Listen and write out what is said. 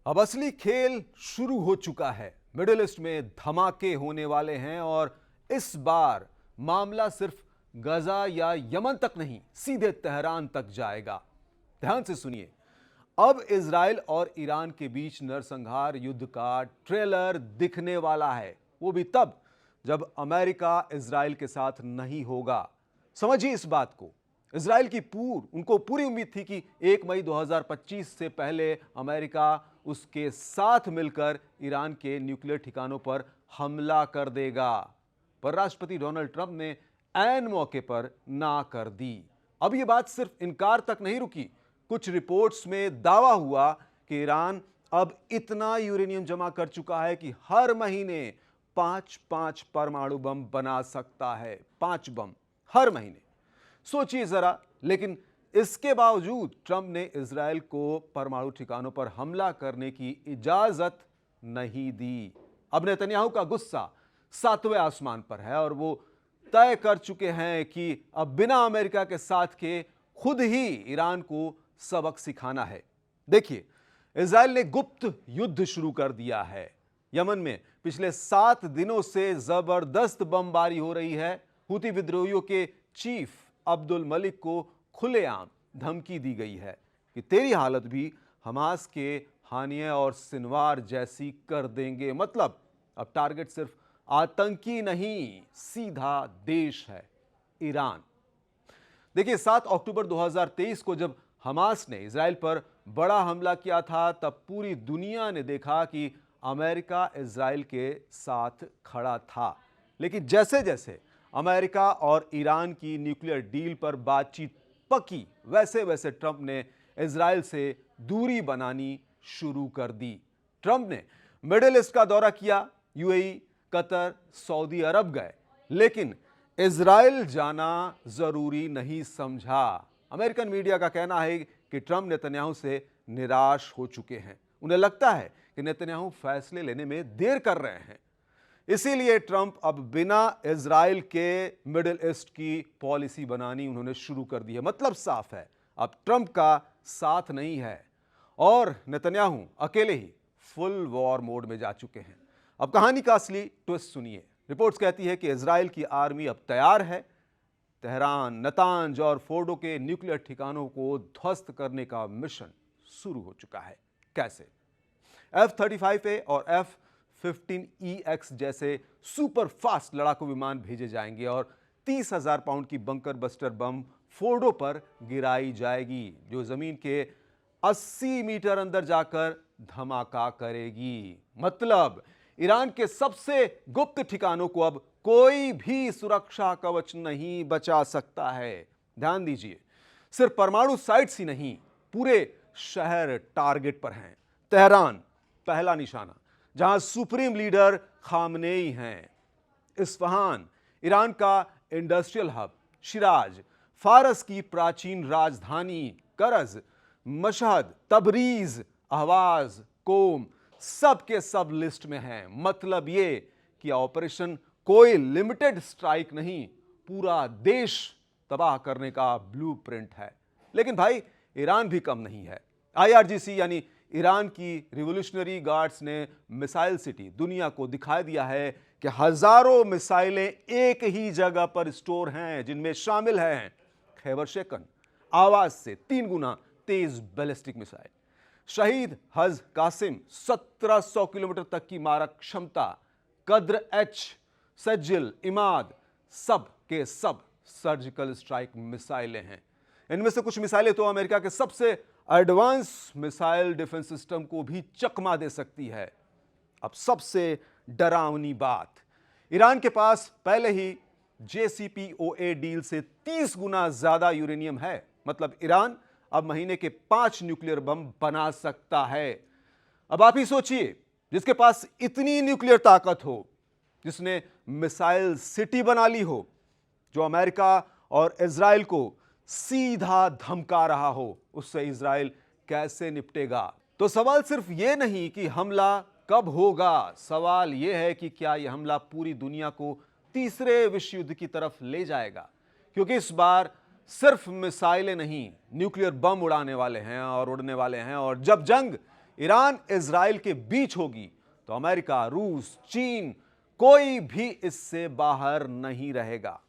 अब असली खेल शुरू हो चुका है। मिडिल ईस्ट में धमाके होने वाले हैं और इस बार मामला सिर्फ गजा या यमन तक नहीं, सीधे तेहरान तक जाएगा। ध्यान से सुनिए। अब इजराइल और ईरान के बीच नरसंहार युद्ध का ट्रेलर दिखने वाला है, वो भी तब जब अमेरिका इजराइल के साथ नहीं होगा। समझिए इस बात को। इजराइल की उनको पूरी उम्मीद थी कि 1 मई 2025 से पहले अमेरिका उसके साथ मिलकर ईरान के न्यूक्लियर ठिकानों पर हमला कर देगा, पर राष्ट्रपति डोनाल्ड ट्रंप ने ऐन मौके पर ना कर दी। अब यह बात सिर्फ इनकार तक नहीं रुकी, कुछ रिपोर्ट्स में दावा हुआ कि ईरान अब इतना यूरेनियम जमा कर चुका है कि हर महीने 5-5 परमाणु बम बना सकता है। 5 बम हर महीने, सोचिए जरा। लेकिन इसके बावजूद ट्रंप ने इजराइल को परमाणु ठिकानों पर हमला करने की इजाजत नहीं दी। अब नेतन्याहू का गुस्सा 7वें आसमान पर है और वो तय कर चुके हैं कि अब बिना अमेरिका के साथ के खुद ही ईरान को सबक सिखाना है। देखिए, इजराइल ने गुप्त युद्ध शुरू कर दिया है। यमन में पिछले 7 दिनों से जबरदस्त बमबारी हो रही है। हुती विद्रोहियों के चीफ अब्दुल मलिक को खुलेआम धमकी दी गई है कि तेरी हालत भी हमास के हानिया और सिनवार जैसी कर देंगे। मतलब अब टारगेट सिर्फ आतंकी नहीं, सीधा देश है, ईरान। देखिए, 7 अक्टूबर 2023 को जब हमास ने इजराइल पर बड़ा हमला किया था, तब पूरी दुनिया ने देखा कि अमेरिका इजराइल के साथ खड़ा था। लेकिन जैसे जैसे अमेरिका और ईरान की न्यूक्लियर डील पर बातचीत पकी, वैसे वैसे ट्रंप ने इजराइल से दूरी बनानी शुरू कर दी। ट्रंप ने मिडिल ईस्ट का दौरा किया, यूएई, कतर, सऊदी अरब गए, लेकिन इजराइल जाना जरूरी नहीं समझा। अमेरिकन मीडिया का कहना है कि ट्रंप नेतन्याहू से निराश हो चुके हैं। उन्हें लगता है कि नेतन्याहू फैसले लेने में देर कर रहे हैं। इसीलिए ट्रंप अब बिना इजराइल के मिडिल ईस्ट की पॉलिसी बनानी उन्होंने शुरू कर दी है। मतलब साफ है, अब ट्रंप का साथ नहीं है और नेतन्याहू अकेले ही फुल वॉर मोड में जा चुके हैं। अब कहानी का असली ट्विस्ट सुनिए। रिपोर्ट्स कहती है कि इजराइल की आर्मी अब तैयार है। तेहरान, नतांज और फोर्डो के न्यूक्लियर ठिकानों को ध्वस्त करने का मिशन शुरू हो चुका है। कैसे? F-35A और F-15EX जैसे सुपर फास्ट लड़ाकू विमान भेजे जाएंगे और 30,000 पाउंड की बंकर बस्टर बम फोर्डो पर गिराई जाएगी, जो जमीन के 80 मीटर अंदर जाकर धमाका करेगी। मतलब ईरान के सबसे गुप्त ठिकानों को अब कोई भी सुरक्षा कवच नहीं बचा सकता है। ध्यान दीजिए, सिर्फ परमाणु साइट्स ही नहीं, पूरे शहर टारगेट पर हैं। तेहरान पहला निशाना, जहां सुप्रीम लीडर खामनेई हैं। इस्फहान, ईरान का इंडस्ट्रियल हब। शिराज, फारस की प्राचीन राजधानी। करज, मशहद, तबरीज, अहवाज, कोम, सब के सब लिस्ट में हैं। मतलब यह कि ऑपरेशन कोई लिमिटेड स्ट्राइक नहीं, पूरा देश तबाह करने का ब्लूप्रिंट है। लेकिन भाई, ईरान भी कम नहीं है। IRGC यानी ईरान की रिवोल्यूशनरी गार्ड्स ने मिसाइल सिटी दुनिया को दिखा दिया है कि हजारों मिसाइलें एक ही जगह पर स्टोर हैं, जिनमें शामिल हैं खैबर शेकन, आवाज से 3 गुना तेज बैलिस्टिक मिसाइल, शहीद हज कासिम 1700 किलोमीटर तक की मारक क्षमता, कद्र H, सज्जिल, इमाद, सब के सब सर्जिकल स्ट्राइक मिसाइलें हैं। इनमें से कुछ मिसाइलें तो अमेरिका के सबसे एडवांस मिसाइल डिफेंस सिस्टम को भी चकमा दे सकती है। अब सबसे डरावनी बात, ईरान के पास पहले ही JCPOA डील से 30 गुना ज्यादा यूरेनियम है। मतलब ईरान अब महीने के 5 न्यूक्लियर बम बना सकता है। अब आप ही सोचिए, जिसके पास इतनी न्यूक्लियर ताकत हो, जिसने मिसाइल सिटी बना ली हो, जो अमेरिका और इजराइल को सीधा धमका रहा हो, उससे इजराइल कैसे निपटेगा? तो सवाल सिर्फ यह नहीं कि हमला कब होगा, सवाल यह है कि क्या यह हमला पूरी दुनिया को तीसरे विश्व युद्ध की तरफ ले जाएगा? क्योंकि इस बार सिर्फ मिसाइलें नहीं, न्यूक्लियर बम उड़ाने वाले हैं और उड़ने वाले हैं। और जब जंग ईरान इजराइल के बीच होगी तो अमेरिका, रूस, चीन, कोई भी इससे बाहर नहीं रहेगा।